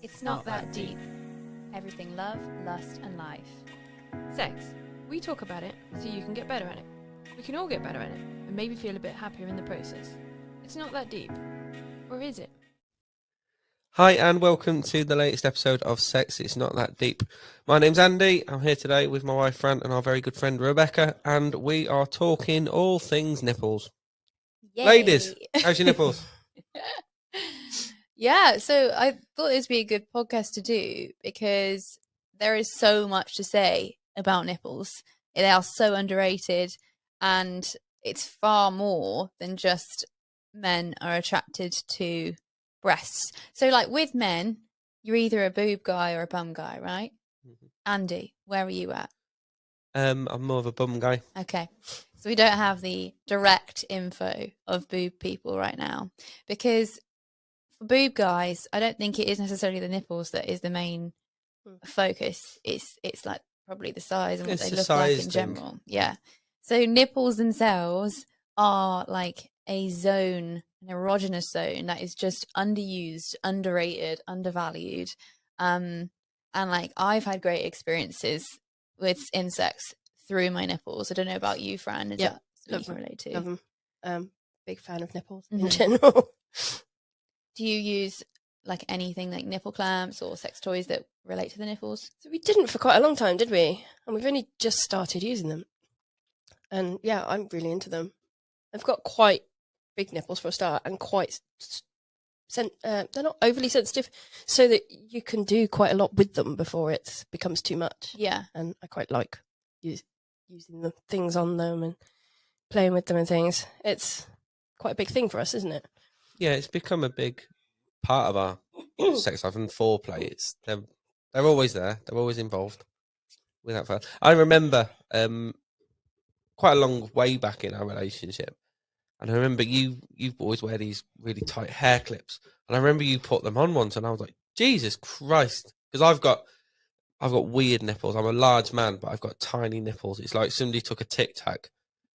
It's not that deep. Everything love, lust, and life. Sex. We talk about it so you can get better at it. We can all get better at it and maybe feel a bit happier in the process. It's not that deep. Or is it? Hi and welcome to the latest episode of Sex It's Not That Deep. My name's Andy. I'm here today with my wife Fran and our very good friend Rebecca, and we are talking all things nipples. Yay. Ladies, how's your nipples? Yeah, so I thought this would be a good podcast to do because there is so much to say about nipples. They are so underrated, and it's far more than just men are attracted to breasts. So like with men, you're either a boob guy or a bum guy, right? Mm-hmm. Andy, where are you at? I'm more of a bum guy. Okay. So we don't have the direct info of boob people right now, because for boob guys, I don't think it is necessarily the nipples that is the main focus. It's like probably the size and what they look like in general. Yeah. So nipples themselves are like a zone, an erogenous zone that is just underused, underrated, undervalued. And like I've had great experiences with insects through my nipples. I don't know about you, Fran. Is that something you can relate to? Love them. Big fan of nipples in general. Do you use like anything like nipple clamps or sex toys that relate to the nipples? So we didn't for quite a long time, did we? And we've only just started using them. And yeah, I'm really into them. They've got quite big nipples for a start, and quite they're not overly sensitive, so that you can do quite a lot with them before it becomes too much. Yeah. And I quite like using the things on them and playing with them and things. It's quite a big thing for us, isn't it? Yeah, it's become a big part of our sex life and foreplay. They're always there. They're always involved. Without fail, I remember quite a long way back in our relationship, and I remember you always wear these really tight hair clips, and I remember you put them on once, and I was like, Jesus Christ, because I've got weird nipples. I'm a large man, but I've got tiny nipples. It's like somebody took a Tic Tac,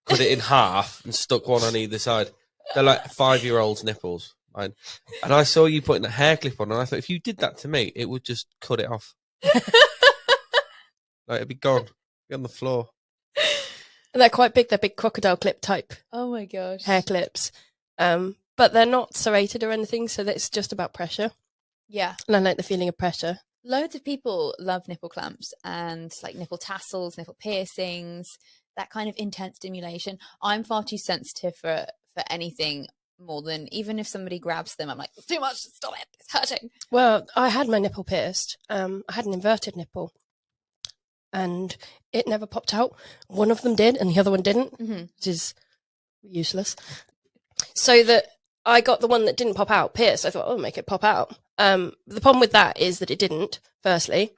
cut it in half, and stuck one on either side. They're like 5-year-olds' nipples, mine. And I saw you putting a hair clip on, and I thought, if you did that to me, it would just cut it off. Like, it'd be gone. Be on the floor. And they're quite big. They're big crocodile clip type. Oh my gosh. Hair clips. But they're not serrated or anything, so it's just about pressure. Yeah. And I like the feeling of pressure. Loads of people love nipple clamps and like nipple tassels, nipple piercings, that kind of intense stimulation. I'm far too sensitive for anything more than, even if somebody grabs them, I'm like, it's too much, stop it, it's hurting. Well, I had my nipple pierced. I had an inverted nipple, and it never popped out. One of them did, and the other one didn't, which is useless. So that I got the one that didn't pop out pierced. I thought, oh, make it pop out. The problem with that is that it didn't, firstly.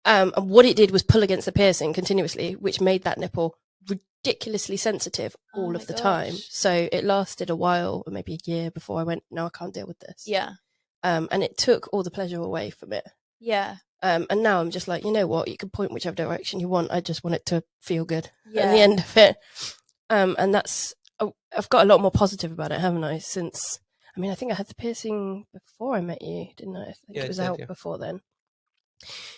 And what it did was pull against the piercing continuously, which made that nipple ridiculously sensitive all of the time. So it lasted a while, or maybe a year, before I went, no, I can't deal with this. Yeah. And it took all the pleasure away from it. Yeah. And now I'm just like, you know what? You can point whichever direction you want. I just want it to feel good at Yeah. the end of it. And that's, I've got a lot more positive about it, haven't I? Since, I mean, I think I had the piercing before I met you, didn't I? I think it was out before then.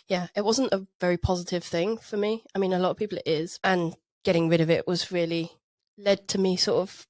Yeah, it wasn't a very positive thing for me. I mean, a lot of people it is. And getting rid of it was really led to me sort of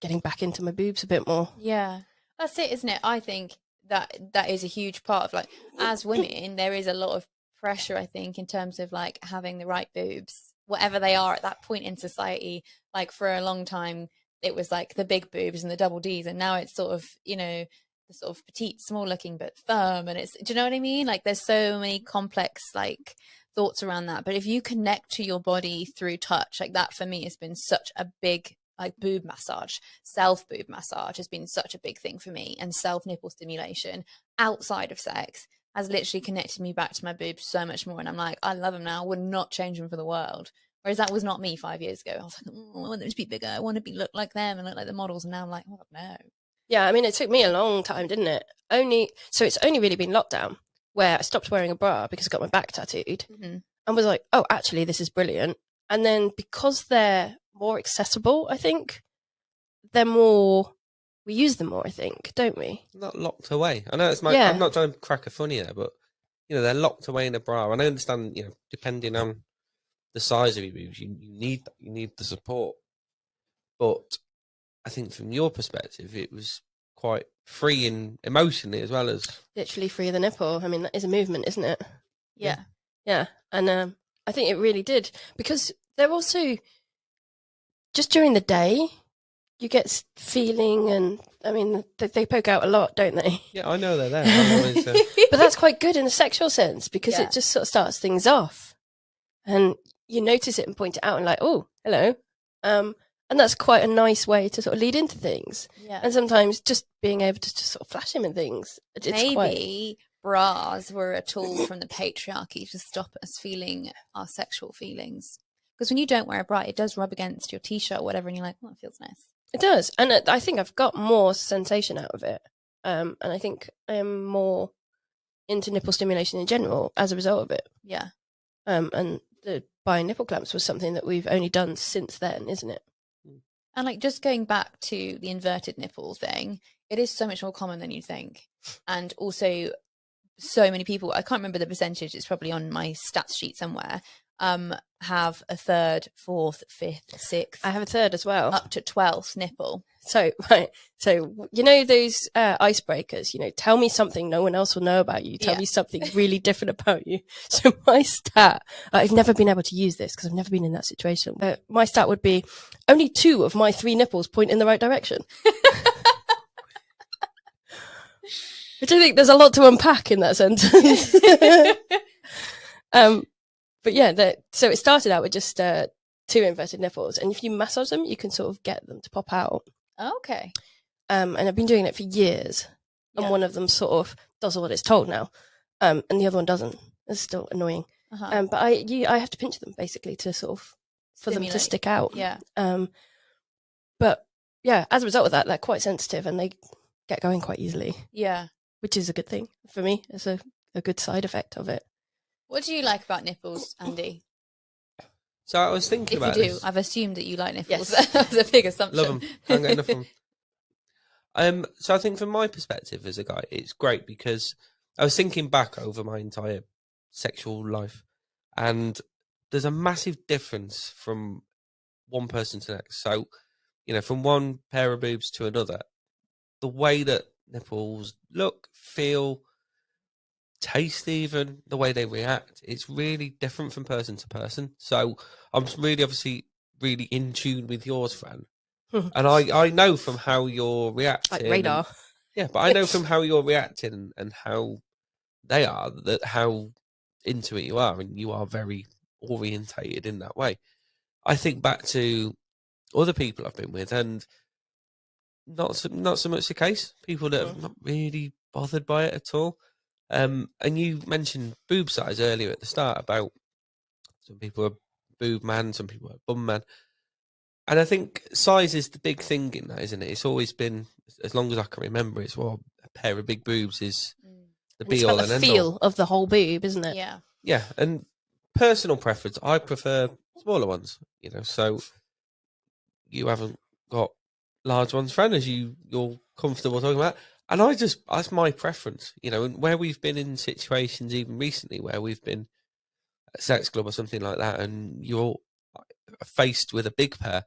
getting back into my boobs a bit more. Yeah. That's it, isn't it? I think that is a huge part of, like, as women, there is a lot of pressure, I think, in terms of like having the right boobs, whatever they are at that point in society. Like for a long time, it was like the big boobs and the double Ds, and now it's sort of, you know, the sort of petite, small looking but firm, and it's, do you know what I mean? Like there's so many complex like thoughts around that. But if you connect to your body through touch, like that for me has been such a big, like boob massage, self boob massage has been such a big thing for me, and self nipple stimulation outside of sex has literally connected me back to my boobs so much more. And I'm like, I love them now. I would not change them for the world. Whereas that was not me 5 years ago. I was like, oh, I want them to be bigger. I want to look like them and look like the models. And now I'm like, oh no. Yeah, I mean, it took me a long time, didn't it? So it's only really been lockdown where I stopped wearing a bra because I got my back tattooed and was like, oh, actually, this is brilliant. And then because they're more accessible, I think, they're more we use them more, I think, don't we? Not locked away. I know it's Yeah. I'm not trying to crack a funny there, but they're locked away in a bra. And I understand, depending on the size of your boobs, you need the support. But I think from your perspective, it was quite freeing emotionally as well as Literally free the nipple. I mean, that is a movement, isn't it? Yeah. Yeah. And I think it really did, because they're also, just during the day, you get feeling, and I mean, they poke out a lot, don't they? Yeah, I know they're there. I'm always, But that's quite good in a sexual sense, because Yeah. it just sort of starts things off, and you notice it and point it out and like, oh, hello. And that's quite a nice way to sort of lead into things. Yeah. And sometimes just being able to just sort of flash him and things. It's Maybe bras were a tool from the patriarchy to stop us feeling our sexual feelings. Because when you don't wear a bra, it does rub against your t-shirt or whatever, and you're like, oh, it feels nice. It does. And I think I've got more sensation out of it. And I think I am more into nipple stimulation in general as a result of it. Yeah. And the buying nipple clamps was something that we've only done since then, isn't it? And like just going back to the inverted nipple thing, it is so much more common than you think. And also so many people, I can't remember the percentage, it's probably on my stats sheet somewhere, have a third, fourth, fifth, sixth. I have a third as well. Up to 12th nipple. So, right. So, those icebreakers, tell me something no one else will know about you. Tell me something really different about you. So my stat, I've never been able to use this because I've never been in that situation. My stat would be only 2 of my 3 nipples point in the right direction. Which I think there's a lot to unpack in that sentence. But yeah, so it started out with just 2 inverted nipples, and if you massage them, you can sort of get them to pop out. Okay. And I've been doing it for years, and one of them sort of does what it's told now, and the other one doesn't. It's still annoying. But I have to pinch them basically to sort of for them to stick out. Yeah. But yeah, as a result of that, they're quite sensitive and they get going quite easily. Yeah. Which is a good thing for me. It's a good side effect of it. What do you like about nipples, Andy? So I was thinking about If you do, this. I've assumed that you like nipples. Yes. That was a big assumption. Love them. Can't get enough of them. So I think from my perspective as a guy, it's great because I was thinking back over my entire sexual life, and there's a massive difference from one person to the next. So, from one pair of boobs to another, the way that nipples look, feel, taste, even the way they react, it's really different from person to person. So I'm obviously really in tune with yours, Fran. And I know from how you're reacting, like radar. But I know from how you're reacting and how they are, that how into it you are, and you are very orientated in that way. I think back to other people I've been with, and not so much the case. People that are not really bothered by it at all. And you mentioned boob size earlier at the start, about some people are boob man, some people are bum man. And I think size is the big thing in that, isn't it? It's always been, as long as I can remember, it's a pair of big boobs is the be all and end all. It's about the feel of the whole boob, isn't it? Yeah. Yeah, and personal preference, I prefer smaller ones, so you haven't got large ones, Fran, as you're comfortable talking about. And that's my preference, and where we've been in situations even recently where we've been at a sex club or something like that, and you're faced with a big pair,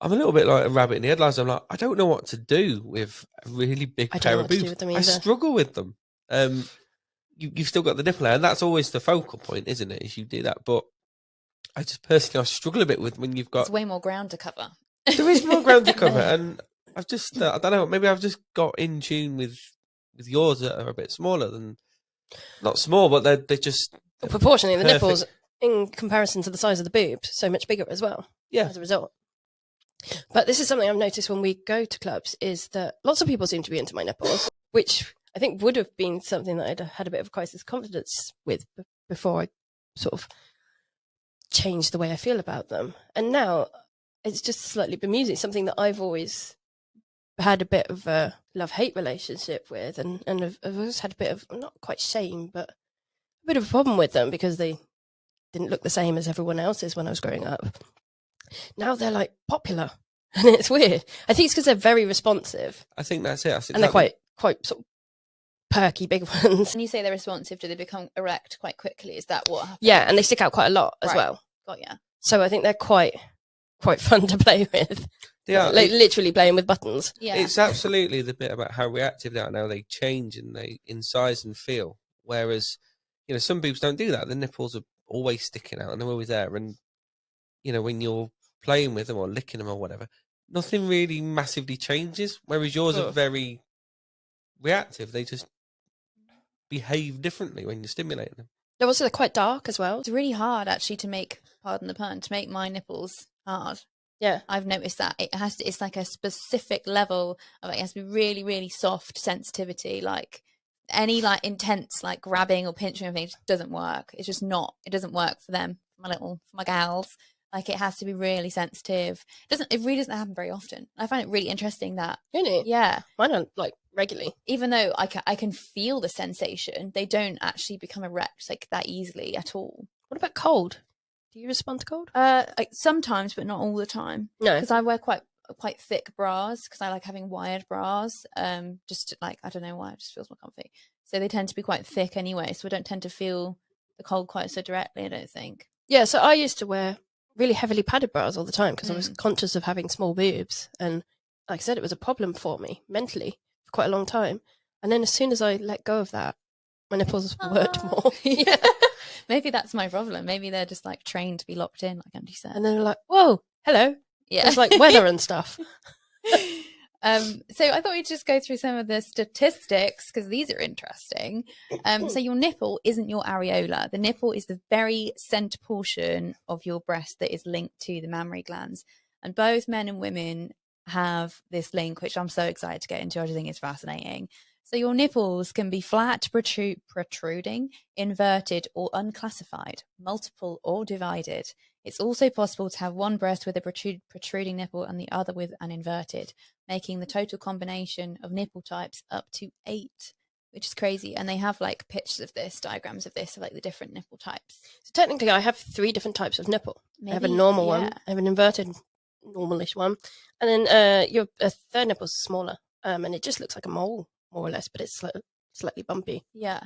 I'm a little bit like a rabbit in the headlights. I'm like, I don't know what to do with a really big pair of boobs. I struggle with them. You've still got the nipple hair, and that's always the focal point, isn't it? Is you do that, but I struggle a bit with when you've got. There's way more ground to cover. There is more ground to cover, and I've just I don't know. Maybe I've just got in tune with yours that are a bit smaller than, not small, but they're just proportionally the nipples in comparison to the size of the boob so much bigger as well. Yeah, as a result. But this is something I've noticed when we go to clubs, is that lots of people seem to be into my nipples, which I think would have been something that I'd had a bit of crisis confidence with before I sort of changed the way I feel about them. And now it's just slightly bemusing, something that I've always had a bit of a love-hate relationship with, and I've always had a bit of, not quite shame, but a bit of a problem with them because they didn't look the same as everyone else's when I was growing up. Now they're like popular. And it's weird. I think it's because they're very responsive. I think that's it. And they're quite sort of perky big ones. When you say they're responsive, do they become erect quite quickly? Is that what happens? Yeah, and they stick out quite a lot as well. Got ya. So I think they're quite fun to play with. Yeah, like literally playing with buttons. Yeah. It's absolutely the bit about how reactive they are now. They change and they in size and feel. Whereas, some boobs don't do that. The nipples are always sticking out and they're always there. And, when you're playing with them or licking them or whatever, nothing really massively changes. Whereas yours are very reactive. They just behave differently when you're stimulating them. They're quite dark as well. It's really hard actually to make, pardon the pun, to make my nipples hard. Yeah. I've noticed that it's like a specific level of it has to be really, really soft sensitivity. Like any like intense like grabbing or pinching or anything just doesn't work. It's just not. It doesn't work for them, for my gals. Like it has to be really sensitive. It really doesn't happen very often. I find it really interesting that. Really? Yeah. Mine are like regularly. Even though I can feel the sensation, they don't actually become erect like that easily at all. What about cold? Do you respond to cold? Like sometimes, but not all the time. No, because I wear quite thick bras because I like having wired bras. Just like I don't know why, it just feels more comfy. So they tend to be quite thick anyway, so I don't tend to feel the cold quite so directly. I don't think. Yeah, so I used to wear really heavily padded bras all the time because I was conscious of having small boobs, and like I said, it was a problem for me mentally for quite a long time. And then as soon as I let go of that, my nipples worked more. Yeah. Maybe that's my problem. Maybe they're just like trained to be locked in, like Andy said. And then they're like, "Whoa, hello." Yeah, it's like weather and stuff. So I thought we'd just go through some of the statistics because these are interesting. So your nipple isn't your areola. The nipple is the very center portion of your breast that is linked to the mammary glands. And both men and women have this link, which I'm so excited to get into. I just think it's fascinating. So your nipples can be flat, protruding, inverted, or unclassified, multiple or divided. It's also possible to have one breast with a protruding nipple and the other with an inverted, making the total combination of nipple types up to 8, which is crazy. And they have like pictures of this, diagrams of this, of like the different nipple types. So technically I have 3 different types of nipple. I have a normal one, I have an inverted, normalish one, and then your third nipple's smaller, and it just looks like a mole, more or less, but it's slightly bumpy. Yeah.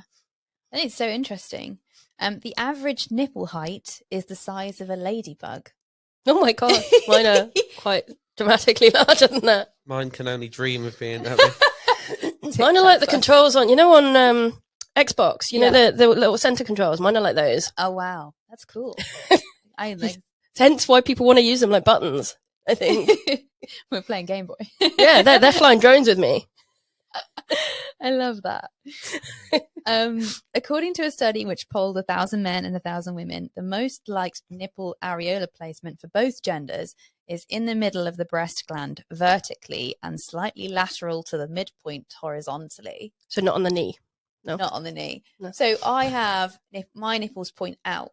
I think it's so interesting. The average nipple height is the size of a ladybug. Oh my god, mine are quite dramatically larger than that. Mine can only dream of being that big. Mine are like the controls on, on Xbox, know, the little center controls. Mine are like those. Oh wow, that's cool. I like. Hence why people want to use them like buttons, I think. We're playing Game Boy. Yeah, they're flying drones with me. I love that. According to a study which polled 1,000 men and 1,000 women, the most liked nipple areola placement for both genders is in the middle of the breast gland, vertically, and slightly lateral to the midpoint horizontally. So not on the knee? No. Not on the knee. No. So I have, my nipples point out,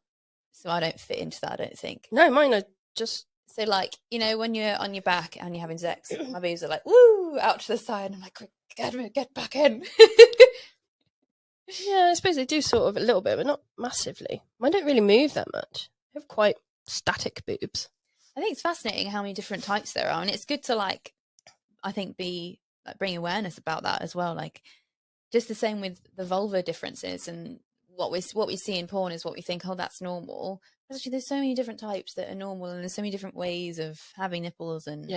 so I don't fit into that, I don't think. No, mine are just... So like, when you're on your back and you're having sex, my boobs are like, woo, out to the side, and I'm like, get back in. Yeah, I suppose they do sort of a little bit, but not massively. Mine don't really move that much. They have quite static boobs. I think it's fascinating how many different types there are, and it's good to bring awareness about that as well. Like, just the same with the vulva differences, and what we see in porn is what we think, oh, that's normal. But actually, there's so many different types that are normal, and there's so many different ways of having nipples and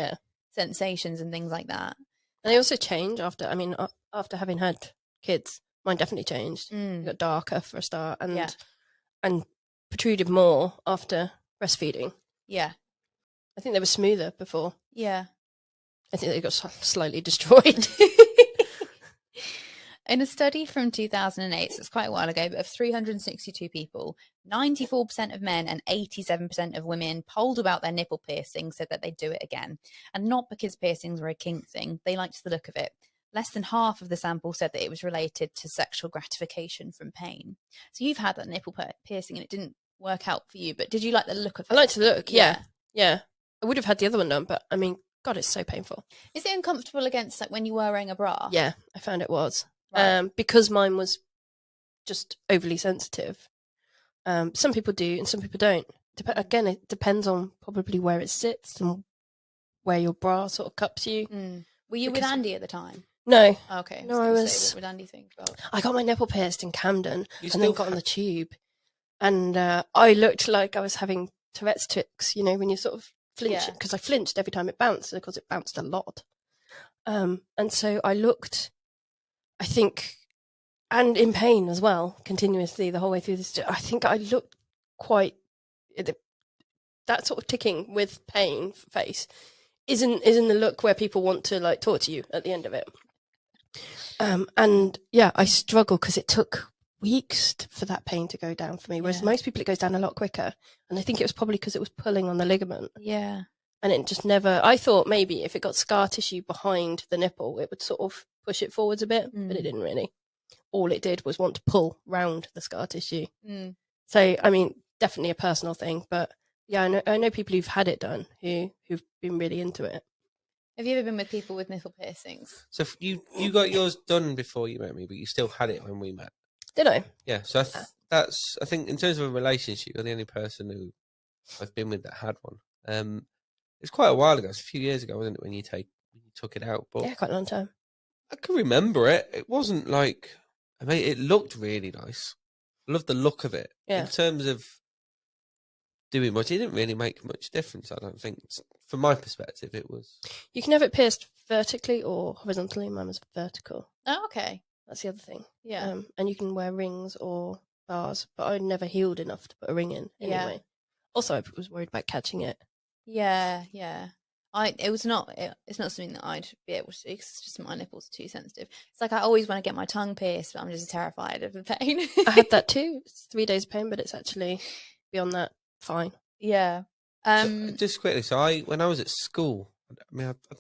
sensations and things like that. And they also change after having had kids. Mine definitely changed. They got darker for a start, and protruded more after breastfeeding. Yeah, I think they were smoother before. Yeah, I think they got slightly destroyed. In a study from 2008, so it's quite a while ago, but of 362 people, 94% of men and 87% of women polled about their nipple piercing said that they'd do it again. And not because piercings were a kink thing, they liked the look of it. Less than half of the sample said that it was related to sexual gratification from pain. So you've had that nipple piercing and it didn't work out for you, but did you like the look of it? I liked the look, yeah. I would have had the other one done, but I mean, God, it's so painful. Is it uncomfortable against like when you were wearing a bra? Yeah, I found it was. Right. Because mine was just overly sensitive. Some people do and some people don't. Again, it depends on probably where it sits and where your bra sort of cups you. Were you with Because- Andy at the time? No, Okay. No, I I was gonna was- say, what would Andy think about? I got my nipple pierced in Camden You and then still got on the tube. And I looked like I was having Tourette's tics, you know, when you sort of flinch, Yeah. because I flinched every time it bounced, because it bounced a lot. And so I looked, I think, and in pain as well, continuously the whole way through this. I think I looked quite, that sort of ticking with pain face isn't the look where people want to like talk to you at the end of it. And yeah, I struggle because it took weeks for that pain to go down for me, whereas Yeah. most people it goes down a lot quicker. And I think it was probably because it was pulling on the ligament, Yeah. and it just never. I thought maybe if it got scar tissue behind the nipple, it would sort of push it forwards a bit, but it didn't really. All it did was want to pull round the scar tissue. So I mean, definitely a personal thing, but yeah, I know people who've had it done who've been really into it. Have you ever been with people with nipple piercings? So you got yours done before you met me, but you still had it when we met. Did I? Yeah. So I think in terms of a relationship, you're the only person who I've been with that had one. It's quite a while ago. It's a few years ago, wasn't it, when you took it out? But Yeah, quite a long time. I can remember it. It wasn't like, I mean, it looked really nice. I loved the look of it. Yeah. In terms of doing much, it didn't really make much difference, I don't think. From my perspective, it was. You can have it pierced vertically or horizontally. Mine was vertical. Oh, okay. That's the other thing. Yeah. And you can wear rings or bars, but I never healed enough to put a ring in anyway. Yeah. Also, I was worried about catching it. Yeah. It's not something that I'd be able to do because it's just my nipples are too sensitive. It's like I always want to get my tongue pierced, but I'm just terrified of the pain. I had that too. It's 3 days of pain, but it's actually beyond that fine. Yeah. Just quickly, when I was at school, I mean, I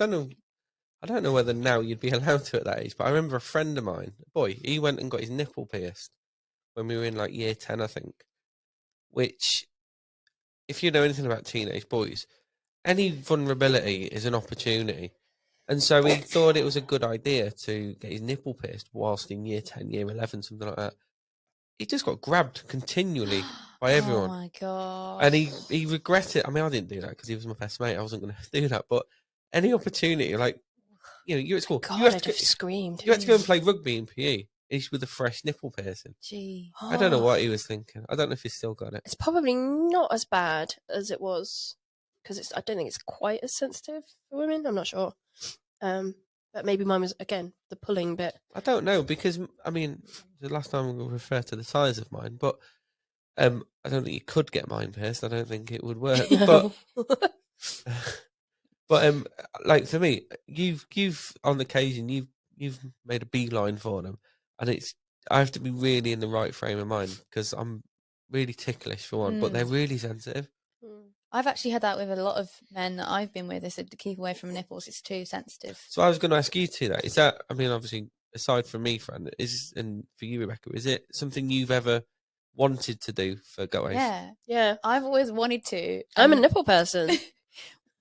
don't know whether now you'd be allowed to at that age, but I remember a friend of mine, a boy, he went and got his nipple pierced when we were in like year 10, I think. Which, if you know anything about teenage boys, any vulnerability is an opportunity. And so he thought it was a good idea to get his nipple pierced whilst in year 10, year 11, something like that. He just got grabbed continually by everyone. Oh my god! And he regretted. I mean, I didn't do that because he was my best mate. I wasn't going to do that. But any opportunity, like, you know, you're at school. God, you have I'd to have screamed. You had to go and play rugby in PE. He's with a fresh nipple piercing. Gee. I don't know what he was thinking. I don't know if he's still got it. It's probably not as bad as it was because I don't think it's quite as sensitive for women. I'm not sure. But maybe mine was, again, the pulling bit. I don't know because, I mean, the last time we'll refer to the size of mine, but I don't think you could get mine pierced. I don't think it would work. No. But like for me, you've on occasion you've made a beeline for them, and I have to be really in the right frame of mind because I'm really ticklish for one, but they're really sensitive. I've actually had that with a lot of men that I've been with. They said to keep away from nipples; it's too sensitive. So I was going to ask you to that. Is that? I mean, obviously, aside from me, Fran, and for you, Rebecca, is it something you've ever wanted to do for go-ays? Yeah. I've always wanted to. I'm a nipple person.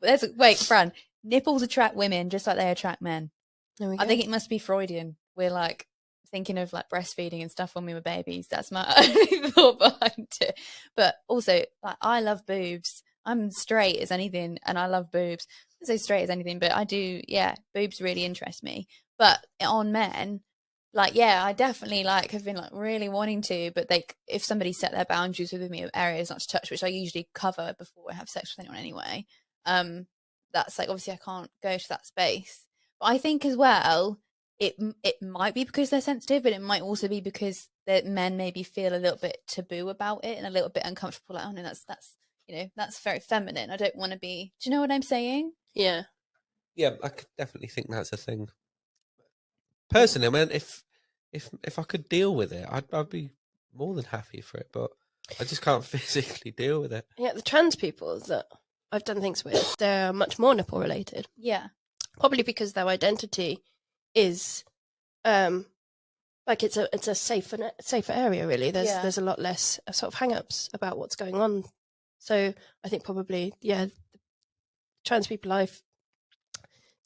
Wait, Fran. Nipples attract women just like they attract men. There we I go. think it must be Freudian. We're like thinking of like breastfeeding and stuff when we were babies. That's my only thought behind it. But also, like, I love boobs. I'm straight as anything, and I love boobs. I don't say straight as anything, but I do. Yeah, boobs really interest me. But on men, like, yeah, I definitely like have been like really wanting to. But if somebody set their boundaries with me of areas not to touch, which I usually cover before I have sex with anyone anyway. That's like, obviously I can't go to that space. But I think as well, it might be because they're sensitive, but it might also be because the men maybe feel a little bit taboo about it and a little bit uncomfortable. Like, oh no, that's you know, that's very feminine. I don't want to be. Do you know what I'm saying? Yeah. Yeah, I could definitely think that's a thing. Personally, I mean, if I could deal with it, I'd be more than happy for it, but I just can't physically deal with it. Yeah, the trans people that I've done things with, they're much more nipple related. Yeah. Probably because their identity is like it's a safer area really. There's a lot less sort of hang-ups about what's going on. So I think probably, yeah, the trans people I've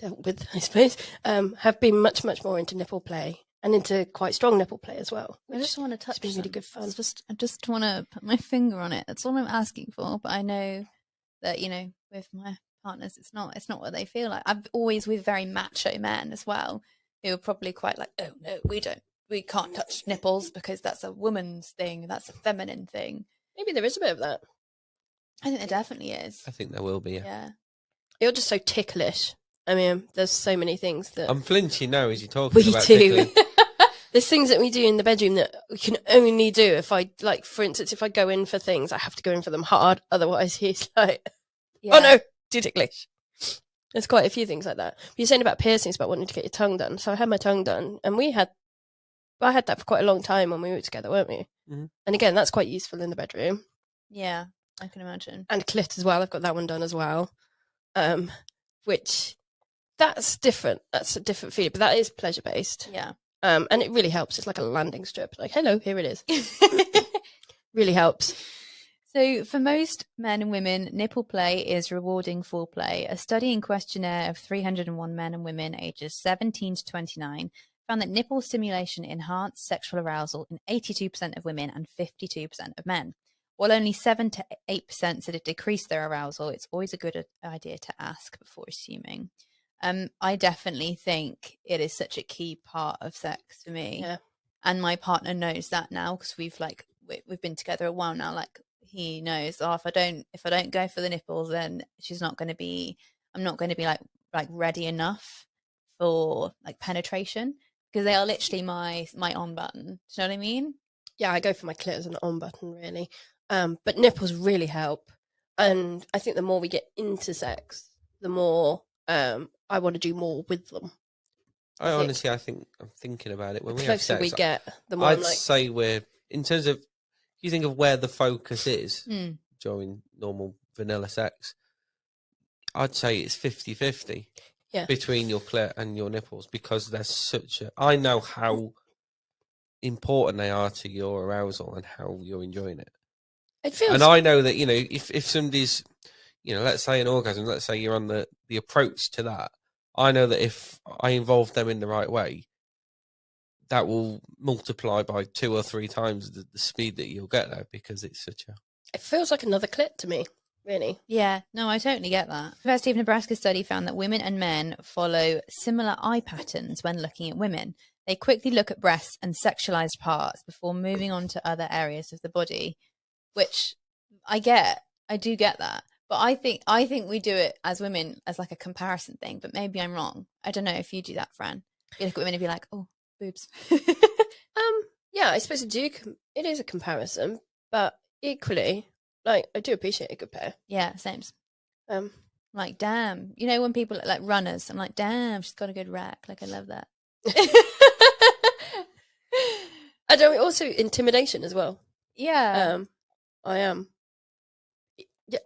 dealt with, I suppose, have been much more into nipple play and into quite strong nipple play as well. I just want to touch. It's been really good fun. I just want to put my finger on it. That's all I'm asking for. But I know that, you know, with my partners, it's not what they feel like. I've always with very macho men as well, who are probably quite like, oh no, we can't touch nipples because that's a woman's thing, that's a feminine thing. Maybe there is a bit of that. I think there definitely is. I think there will be. Yeah. You're just so ticklish. I mean, there's so many things that I'm flinching now as you're talking we about do. tickling. There's things that we do in the bedroom that we can only do if I, like, for instance, if I go in for things, I have to go in for them hard. Otherwise, he's like, Yeah. oh no, too ticklish. There's quite a few things like that. But you're saying about piercings, about wanting to get your tongue done. So I had my tongue done, and I had that for quite a long time when we were together, weren't we? Mm-hmm. And again, that's quite useful in the bedroom. Yeah, I can imagine. And clit as well. I've got that one done as well. Which, that's different. That's a different feeling, but that is pleasure based. Yeah. And it really helps. It's like a landing strip. Like, hello, here it is. Really helps. So, for most men and women, nipple play is rewarding foreplay. A study and questionnaire of 301 men and women ages 17 to 29 found that nipple stimulation enhanced sexual arousal in 82% of women and 52% of men. While only 7 to 8% said it decreased their arousal, it's always a good idea to ask before assuming. I definitely think it is such a key part of sex for me. Yeah. And my partner knows that now because we've been together a while now. Like, he knows, if I don't go for the nipples, then I'm not going to be like ready enough for like penetration, because they are literally my on button. Do you know what I mean? Yeah, I go for my clit as an on button, really. But nipples really help. And I think the more we get into sex, the more I want to do more with them. I think I'm thinking about it when The we have closer sex. we get, the more I'd I'm like, say we're, in terms of, you think of where the focus is Mm. during normal vanilla sex, I'd say it's 50-50 between your clit and your nipples, because there's I know how important they are to your arousal and how you're enjoying it. it feels. And I know that, if somebody's, let's say an orgasm, let's say you're on the approach to that, I know that if I involve them in the right way, that will multiply by 2 or 3 times the speed that you'll get there, because it's such a... It feels like another clit to me, really. Yeah, no, I totally get that. The University of Nebraska study found that women and men follow similar eye patterns when looking at women. They quickly look at breasts and sexualized parts before moving on to other areas of the body, which I do get that. But I think we do it as women as like a comparison thing, but maybe I'm wrong. I don't know if you do that, Fran. You look at women and be like, oh, boobs. Yeah, I suppose it is a comparison, but equally, like, I do appreciate a good pair. Yeah, same. Um, Like, damn. You know, when people are like runners, I'm like, damn, she's got a good rack. Like, I love that. I don't also intimidation as well. Yeah. I am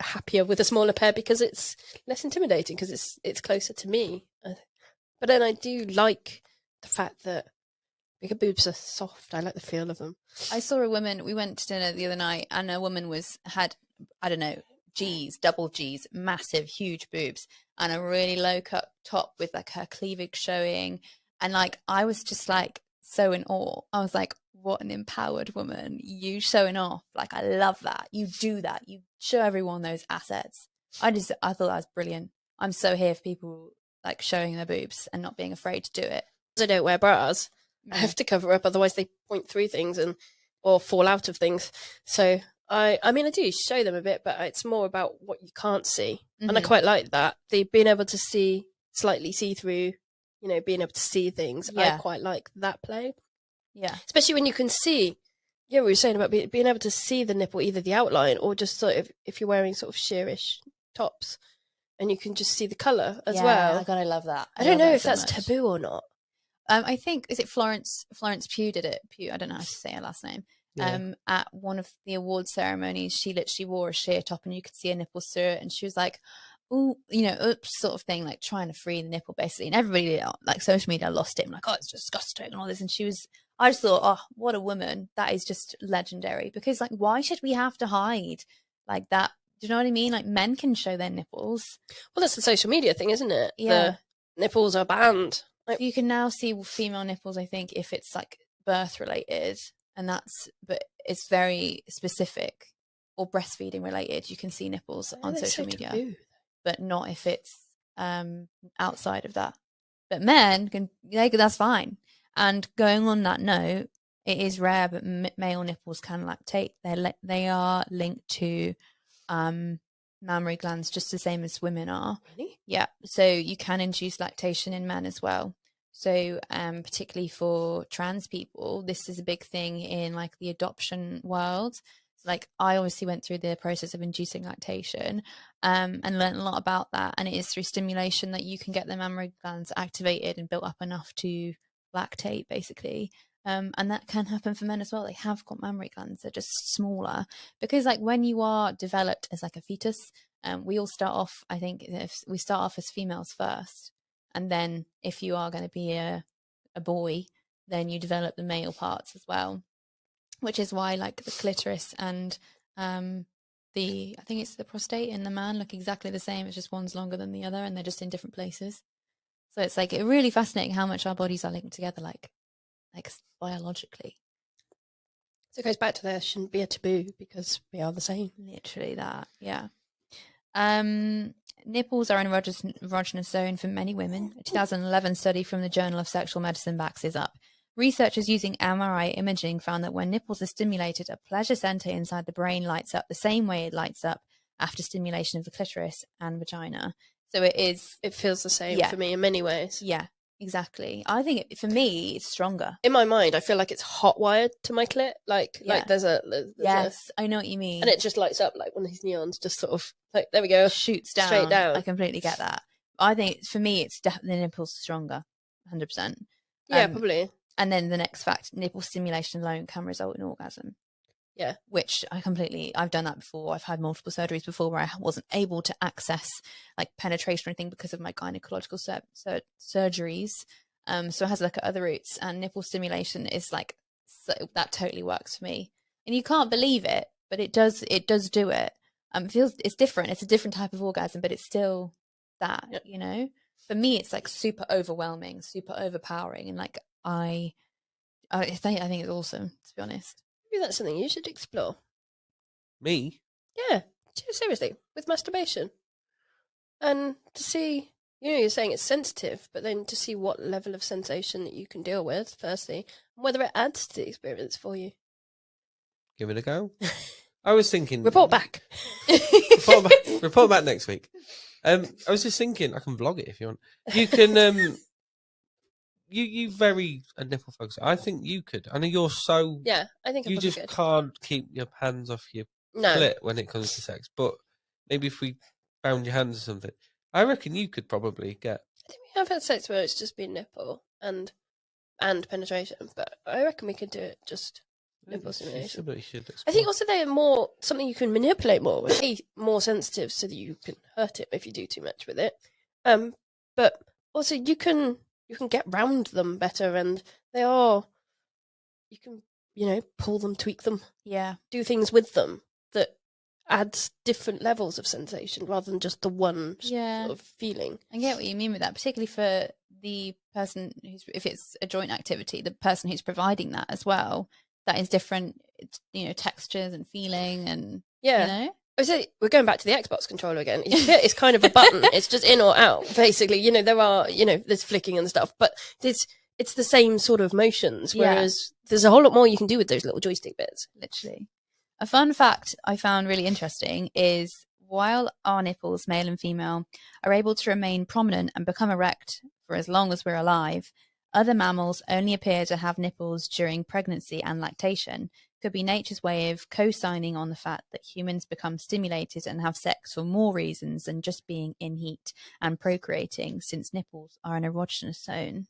happier with a smaller pair because it's less intimidating, because it's closer to me. But then I do like the fact that bigger boobs are soft. I like the feel of them. I saw a woman, we went to dinner the other night, and a woman had, I don't know, G's, double G's, massive, huge boobs, and a really low cut top with like her cleavage showing. And like, I was just like so in awe. I was like, what an empowered woman. You showing off. Like, I love that. You do that. You show everyone those assets. I thought that was brilliant. I'm so here for people like showing their boobs and not being afraid to do it. I don't wear bras. I have to cover up, otherwise they point through things or fall out of things. So I mean, I do show them a bit, but it's more about what you can't see. Mm-hmm. And I quite like that. Being able to see, slightly see through, being able to see things. Yeah. I quite like that play. Yeah. Especially when you can see, we were saying about being able to see the nipple, either the outline or just sort of, if you're wearing sort of sheerish tops, and you can just see the colour as well. Oh God, I love that. I don't know if that's taboo or not. I think, is it Florence Pugh did it? Pugh, I don't know how to say her last name. Yeah. At one of the award ceremonies, she literally wore a sheer top and you could see her nipples through it, and she was like, "Oh, oops," sort of thing, like trying to free the nipple basically. And everybody, like social media, lost it. I'm like, "Oh, it's disgusting," and all this. And I just thought, oh, what a woman! That is just legendary. Because like, why should we have to hide like that? Do you know what I mean? Like, men can show their nipples. Well, that's the social media thing, isn't it? Yeah, the nipples are banned. Like, you can now see female nipples, I think, if it's like birth related, but it's very specific, or breastfeeding related. You can see nipples on social media. Taboo. but not if it's outside of that. But men that's fine. And going on that note, it is rare, but male nipples can lactate. They are linked to mammary glands, just the same as women are. Really? Yeah. So you can induce lactation in men as well. So particularly for trans people, this is a big thing in like the adoption world. So, like, I obviously went through the process of inducing lactation and learned a lot about that. And it is through stimulation that you can get the mammary glands activated and built up enough to lactate, basically. And that can happen for men as well. They have got mammary glands, they're just smaller, because like when you are developed as like a fetus, we all start off, I think if we start off as females first, and then if you are going to be a boy, then you develop the male parts as well, which is why like the clitoris and I think it's the prostate in the man look exactly the same. It's just one's longer than the other and they're just in different places. So it's like really fascinating how much our bodies are linked together, like biologically. So it goes back to there shouldn't be a taboo because we are the same. Literally that, yeah. Nipples are an erogenous zone for many women. A 2011 study from the Journal of Sexual Medicine backs this up. Researchers using MRI imaging found that when nipples are stimulated, a pleasure center inside the brain lights up the same way it lights up after stimulation of the clitoris and vagina. So it feels the same for me in many ways. Yeah, exactly. I think for me, it's stronger. In my mind, I feel like it's hot wired to my clit. Like there's yes, I know what you mean. And it just lights up like one of these neons, just sort of like, there we go. Shoots down. Straight down. I completely get that. I think for me, it's definitely the nipples stronger, 100%. Yeah, probably. And then the next fact, nipple stimulation alone can result in orgasm. Yeah. Which I've done that before. I've had multiple surgeries before where I wasn't able to access like penetration or anything because of my gynecological surgeries. So I had to look at other routes, and nipple stimulation is like, so that totally works for me. And you can't believe it, but it does do it. It's different. It's a different type of orgasm, but it's still that, you know? For me, it's like super overwhelming, super overpowering. And like, I think it's awesome, to be honest. Maybe that's something you should explore. Me? Yeah, seriously, with masturbation. And to see, you're saying it's sensitive, but then to see what level of sensation that you can deal with, firstly, and whether it adds to the experience for you. Give it a go. I was thinking... Report back. Report back next week. I was just thinking, I can vlog it if you want. You can... You very nipple focused. I think you could. I know you're so... Yeah, I think you just can't keep your hands off your clit when it comes to sex. But maybe if we found your hands or something, I reckon you could probably get... I think we have had sex where it's just been nipple and penetration, but I reckon we could do it just nipple stimulation. I think also they're more something you can manipulate more with. More sensitive so that you can hurt it if you do too much with it. But also you can get round them better, and you can, pull them, tweak them, do things with them that adds different levels of sensation rather than just the one sort of feeling. I get what you mean with that, particularly for the person if it's a joint activity, the person who's providing that as well, that is different, textures and feeling and, So we're going back to the Xbox controller again. It's kind of a button. It's just in or out, basically. There are, there's flicking and stuff, but it's the same sort of motions, whereas there's a whole lot more you can do with those little joystick bits. Literally. A fun fact I found really interesting is while our nipples, male and female, are able to remain prominent and become erect for as long as we're alive, other mammals only appear to have nipples during pregnancy and lactation. Could be nature's way of co-signing on the fact that humans become stimulated and have sex for more reasons than just being in heat and procreating, since nipples are an erogenous zone.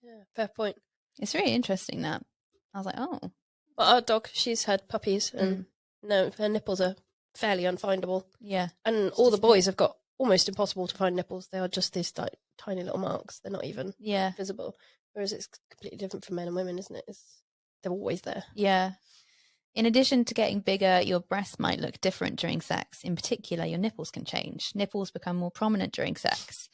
Yeah, fair point. It's really interesting that. I was like, oh. Well, our dog, she's had puppies, and no, her nipples are fairly unfindable. Yeah. And all the boys have got almost impossible to find nipples. They are just these tiny little marks. They're not even visible. Whereas it's completely different for men and women, isn't it? They're always there. Yeah. In addition to getting bigger, your breasts might look different during sex. In particular, your nipples can change. Nipples become more prominent during sex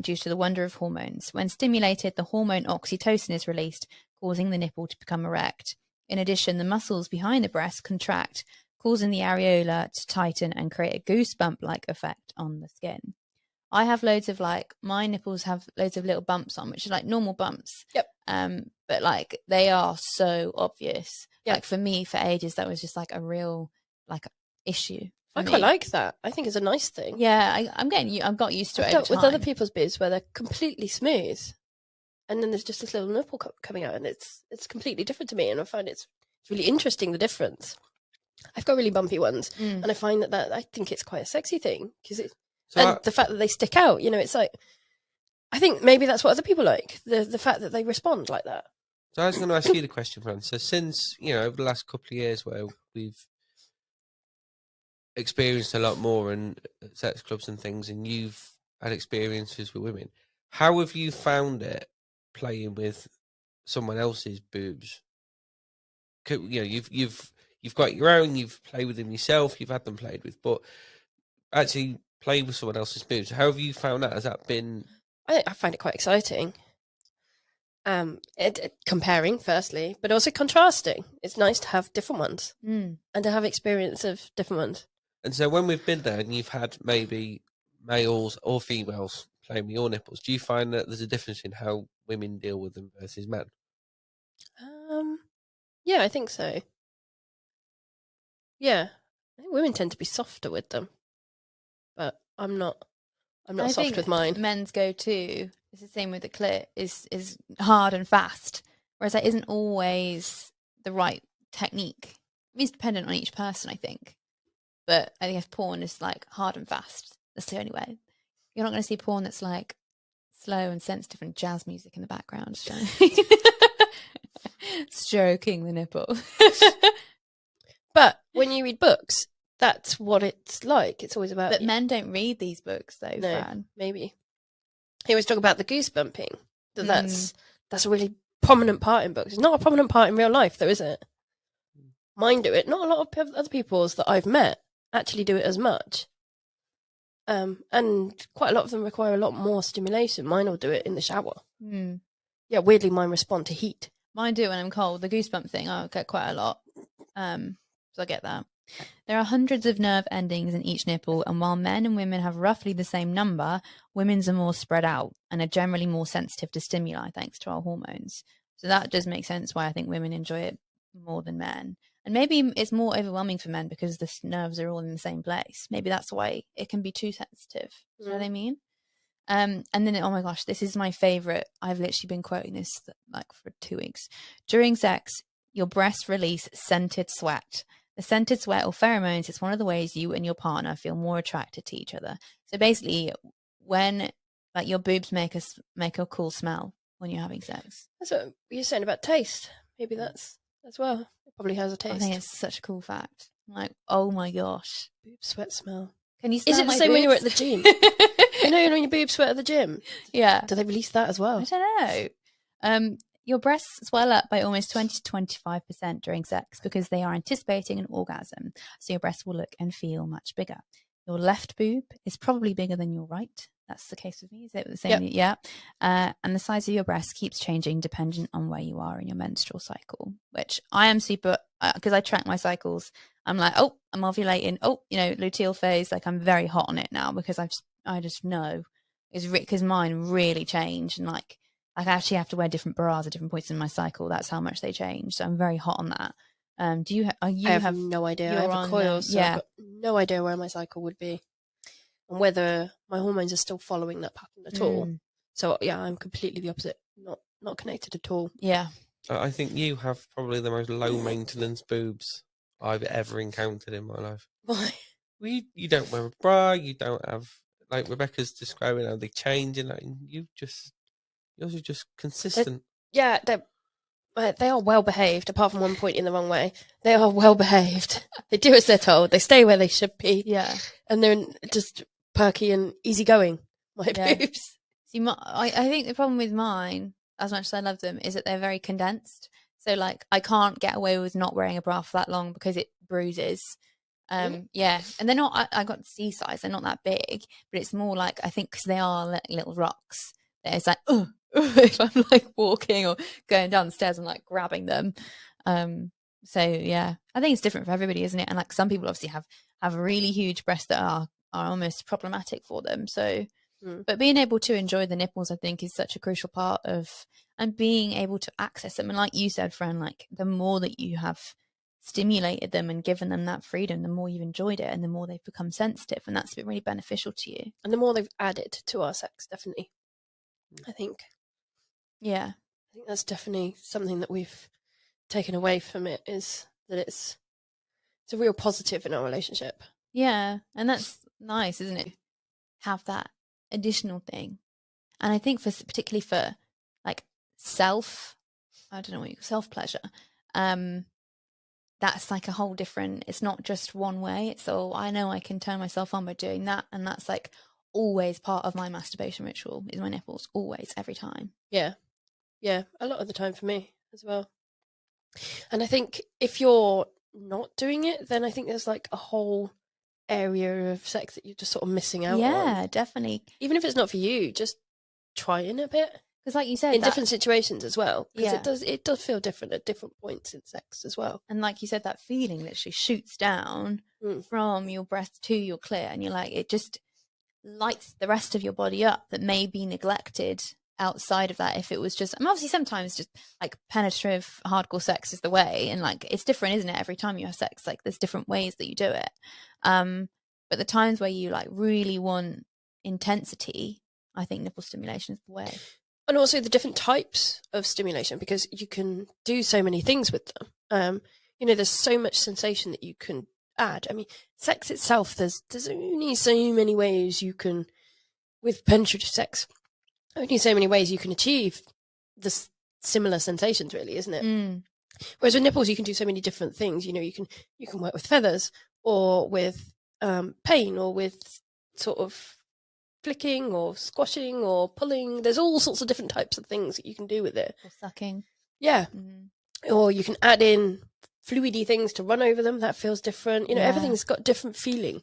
due to the wonder of hormones. When stimulated, the hormone oxytocin is released, causing the nipple to become erect. In addition, the muscles behind the breast contract, causing the areola to tighten and create a goosebump-like effect on the skin. I have loads of like, my nipples have loads of little bumps on, which are like normal bumps. Yep. But like they are so obvious. Yep. Like for me, for ages, that was just like a real like issue. I quite like that. I think it's a nice thing. Yeah, I've got used to it over time. With other people's boobs where they're completely smooth, and then there's just this little nipple coming out, and it's completely different to me, and I find it's really interesting, the difference. I've got really bumpy ones, and I find that I think it's quite a sexy thing, because the fact that they stick out, it's like, I think maybe that's what other people like, the fact that they respond like that. So I was going to ask you the question, Fran. So since, over the last couple of years where we've experienced a lot more in sex clubs and things, and you've had experiences with women, how have you found it playing with someone else's boobs? You've got your own, you've played with them yourself, you've had them played with, but actually playing with someone else's boobs, how have you found that? Has that been... I find it quite exciting. Comparing, firstly, but also contrasting. It's nice to have different ones and to have experience of different ones. And so when we've been there and you've had maybe males or females playing with your nipples, do you find that there's a difference in how women deal with them versus men? Yeah, I think so. Yeah, I think women tend to be softer with them, but I'm not soft with mine. Men's go-to, it's the same with the clit, is hard and fast, whereas that isn't always the right technique. It's dependent on each person, I think. But I guess porn is like hard and fast. That's the only way. You're not going to see porn that's like slow and sensitive and jazz music in the background. Stroking the nipple. But when you read books, that's what it's like. It's always about... But men don't read these books, though, no, Fran. Maybe. He always talk about the goosebumping. That's a really prominent part in books. It's not a prominent part in real life, though, is it? Mine do it. Not a lot of other people's that I've met actually do it as much. And quite a lot of them require a lot more stimulation. Mine will do it in the shower. Yeah, weirdly, mine respond to heat. Mine do when I'm cold. The goosebump thing, I'll get quite a lot. So I get that. There are hundreds of nerve endings in each nipple, and while men and women have roughly the same number, women's are more spread out and are generally more sensitive to stimuli thanks to our hormones. So that does make sense why I think women enjoy it more than men. And maybe it's more overwhelming for men because the nerves are all in the same place. Maybe that's why it can be too sensitive. You know what I mean? And then, oh my gosh, this is my favorite. I've literally been quoting this like for 2 weeks. During sex, your breasts release scented sweat. The scented sweat or pheromones is one of the ways you and your partner feel more attracted to each other. So basically, when like your boobs make a cool smell when you're having sex. That's what you're saying about taste. Maybe that's as well. It probably has a taste. I think it's such a cool fact. Like, oh my gosh, boob sweat smell. Can you smell Is it the my same when you're at boobs? the gym? You know when your boobs sweat at the gym? Yeah. Do they release that as well? I don't know. Your breasts swell up by almost 20 to 25% during sex because they are anticipating an orgasm. So your breasts will look and feel much bigger. Your left boob is probably bigger than your right. That's the case with me. Is it the same? Yep. Yeah. And the size of your breast keeps changing dependent on where you are in your menstrual cycle, which I am super, because I track my cycles. I'm like, oh, I'm ovulating. Oh, luteal phase. Like I'm very hot on it now because I just know because mine really changed, and like I actually have to wear different bras at different points in my cycle. That's how much they change. So I'm very hot on that. Do you? I have no idea. I have a coil, so I've got no idea where my cycle would be, and whether my hormones are still following that pattern at all. So yeah, I'm completely the opposite. Not connected at all. Yeah. I think you have probably the most low maintenance boobs I've ever encountered in my life. Why? Well, you don't wear a bra. You don't have, like Rebecca's describing how they change, and yours are just consistent. They are well behaved, apart from one point in the wrong way. They are well behaved. They do as they're told. They stay where they should be. Yeah. And they're just perky and easygoing. My boobs. See, I think the problem with mine, as much as I love them, is that they're very condensed. So like I can't get away with not wearing a bra for that long because it bruises. Yeah, and they're not. I got C size. They're not that big, but it's more like I think because they are little rocks. It's like if I'm like walking or going down the stairs, I'm like grabbing them. So yeah, I think it's different for everybody, isn't it? And like some people obviously have really huge breasts that are almost problematic for them. So, but being able to enjoy the nipples, I think, is such a crucial part of, and being able to access them. And like you said, Fran, like the more that you have stimulated them and given them that freedom, the more you've enjoyed it, and the more they've become sensitive, and that's been really beneficial to you. And the more they've added to our sex, definitely. I think that's definitely something that we've taken away from it, is that it's a real positive in our relationship. Yeah, and that's nice, isn't it? Have that additional thing. And I think particularly for like self pleasure, that's like a whole different, it's not just one way. It's I know I can turn myself on by doing that, and that's like always part of my masturbation ritual, is my nipples, always, every time. Yeah, a lot of the time for me as well. And I think if you're not doing it, then I think there's like a whole area of sex that you're just sort of missing out on. Yeah, definitely. Even if it's not for you, just trying a bit. Because like you said, in different situations as well. Because Yeah. it does feel different at different points in sex as well. And like you said, that feeling literally shoots down from your breast to your clit, and you're like, it just lights the rest of your body up that may be neglected outside of that. If it was just, I mean, obviously sometimes just like penetrative hardcore sex is the way, and like it's different, isn't it? Every time you have sex, like there's different ways that you do it. But the times where you like really want intensity, I think nipple stimulation is the way. And also the different types of stimulation, because you can do so many things with them. There's so much sensation that you can add. I mean, sex itself, there's only so many ways you can, with penetrative sex, only so many ways you can achieve this similar sensations, really, isn't it? Whereas with nipples, you can do so many different things. You can work with feathers, or with pain, or with sort of flicking or squashing or pulling. There's all sorts of different types of things that you can do with it. Or sucking. Yeah. Or you can add in fluidy things to run over them. That feels different. Everything's got different feeling.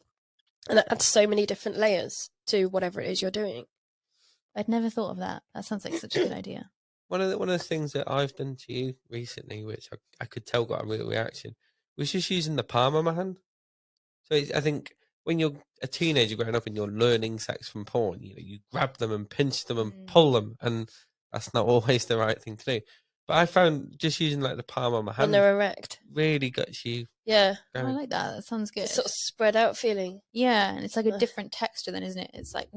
And that adds so many different layers to whatever it is you're doing. I'd never thought of that. That sounds like such a good idea. One of the things that I've done to you recently, which I could tell got a real reaction, was just using the palm of my hand. So I think when you're a teenager growing up and you're learning sex from porn, you grab them and pinch them and pull them, and that's not always the right thing to do. But I found just using like the palm of my hand, when they're erect, really gets you. Yeah, I like that. That sounds good. It's sort of spread out feeling. Yeah, and it's like a different texture then, isn't it? It's like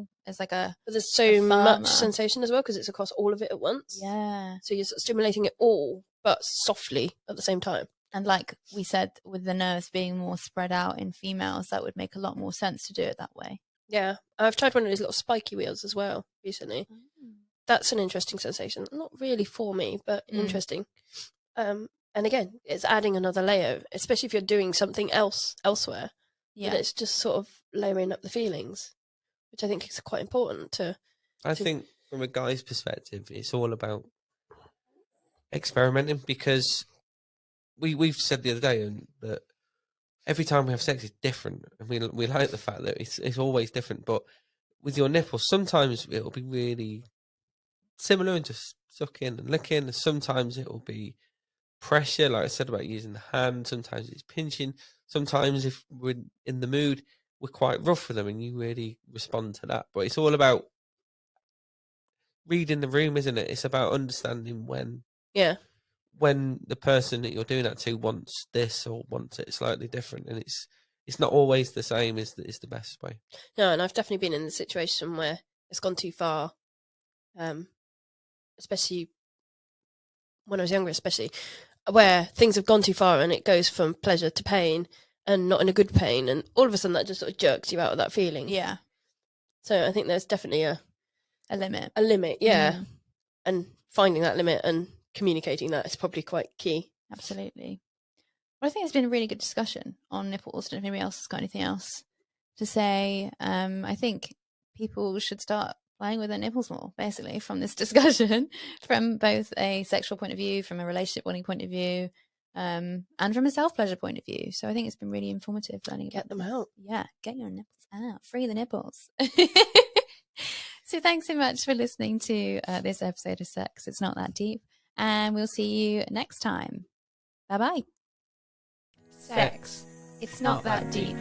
a. But there's so much sensation as well, because it's across all of it at once. Yeah. So you're sort of stimulating it all, but softly at the same time. And like we said, with the nerves being more spread out in females, that would make a lot more sense to do it that way. Yeah, I've tried one of those little spiky wheels as well recently. That's an interesting sensation. Not really for me, but interesting. And again, it's adding another layer, especially if you're doing something elsewhere. Yeah, it's just sort of layering up the feelings, which I think is quite important to. I think from a guy's perspective, it's all about experimenting, because we've said the other day that every time we have sex, it's different, and we like the fact that it's always different. But with your nipples, sometimes it'll be really similar and just sucking and licking. Sometimes it will be pressure, like I said about using the hand. Sometimes it's pinching. Sometimes if we're in the mood, we're quite rough with them, and you really respond to that. But it's all about reading the room, isn't it? It's about understanding when the person that you're doing that to wants this or wants it slightly different, and it's not always the same is the best way. No, and I've definitely been in the situation where it's gone too far, especially when I was younger, especially where things have gone too far and it goes from pleasure to pain, and not in a good pain, and all of a sudden that just sort of jerks you out of that feeling. Yeah. So I think there's definitely a limit. A limit, yeah. And finding that limit and communicating that is probably quite key. Absolutely. Well, I think it's been a really good discussion on nipples. Don't know if anybody else has got anything else to say. I think people should start playing with their nipples more, basically, from this discussion, from both a sexual point of view, from a relationship building point of view, and from a self-pleasure point of view. So I think it's been really informative learning about them out. Yeah, get your nipples out. Free the nipples. So thanks so much for listening to this episode of Sex It's Not That Deep. And we'll see you next time. Bye-bye. Sex. It's not that deep.